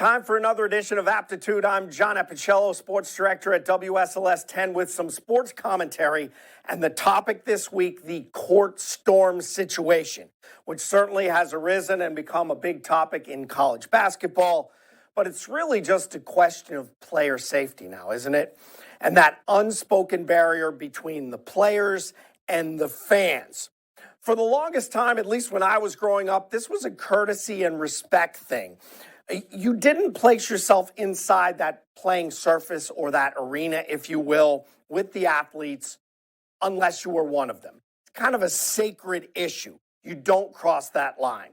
Time for another edition of Appitude. I'm John Appicello, sports director at WSLS 10 with some sports commentary. And the topic this week, the court storm situation, which certainly has arisen and become a big topic in college basketball. But it's really just a question of player safety now, isn't it? And that unspoken barrier between the players and the fans. For the longest time, at least when I was growing up, this was a courtesy and respect thing. You didn't place yourself inside that playing surface or that arena, if you will, with the athletes unless you were one of them. It's kind of a sacred issue. You don't cross that line.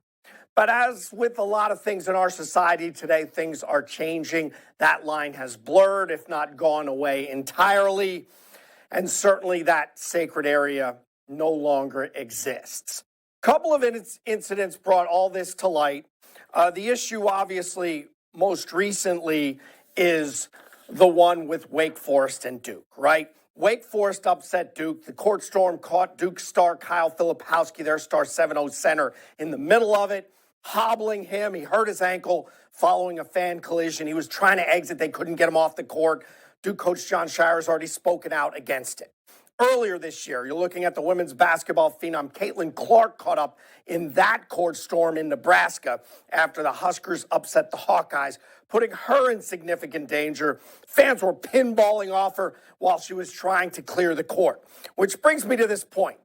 But as with a lot of things in our society today, things are changing. That line has blurred, if not gone away entirely. And certainly that sacred area no longer exists. A couple of incidents brought all this to light. The issue, obviously, most recently is the one with Wake Forest and Duke, right? Wake Forest upset Duke. The court storm caught Duke star Kyle Filipowski, their star 7-0 center, in the middle of it, hobbling him. He hurt his ankle following a fan collision. He was trying to exit. They couldn't get him off the court. Duke coach John Shire has already spoken out against it. Earlier this year, you're looking at the women's basketball phenom Caitlin Clark caught up in that court storm in Nebraska after the Huskers upset the Hawkeyes, putting her in significant danger. Fans were pinballing off her while she was trying to clear the court. Which brings me to this point.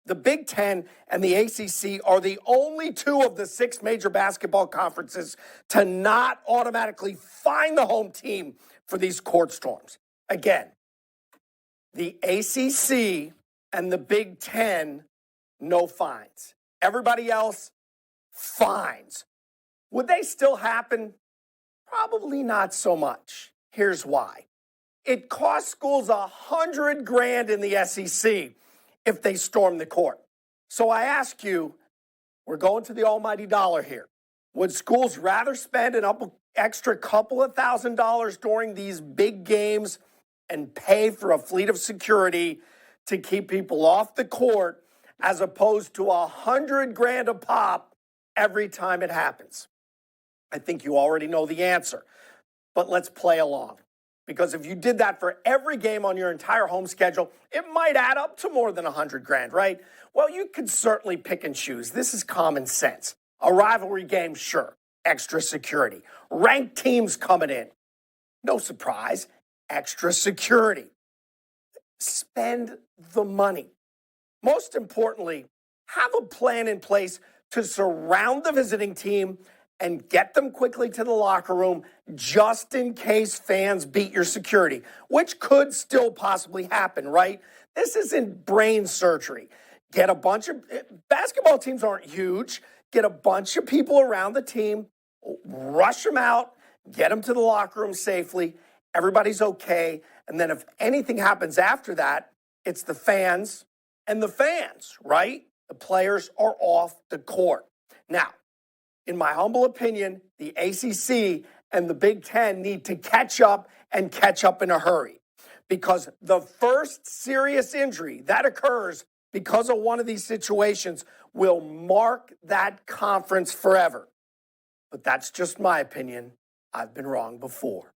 The Big Ten and the ACC are the only two of the 6 major basketball conferences to not automatically fine the home team for these court storms. Again, the ACC and the Big Ten, no fines. Everybody else, fines. Would they still happen? Probably not so much. Here's why. It costs schools $100,000 in the SEC if they storm the court. So I ask you, we're going to the almighty dollar here. Would schools rather spend an extra couple of $1,000s during these big games and pay for a fleet of security to keep people off the court as opposed to $100,000 a pop every time it happens? I think you already know the answer, but let's play along. Because if you did that for every game on your entire home schedule, it might add up to more than $100,000, right? Well, you could certainly pick and choose. This is common sense. A rivalry game, sure. Extra security. Ranked teams coming in. No surprise. Extra security. Spend the money. Most importantly, have a plan in place to surround the visiting team and get them quickly to the locker room just in case fans beat your security, which could still possibly happen, right? This isn't brain surgery. Get a bunch of basketball teams aren't huge. Get a bunch of people around the team, rush them out, get them to the locker room safely. Everybody's okay. And then if anything happens after that, it's the fans and the fans, right? The players are off the court. Now, in my humble opinion, the ACC and the Big Ten need to catch up and catch up in a hurry. Because the first serious injury that occurs because of one of these situations will mark that conference forever. But that's just my opinion. I've been wrong before.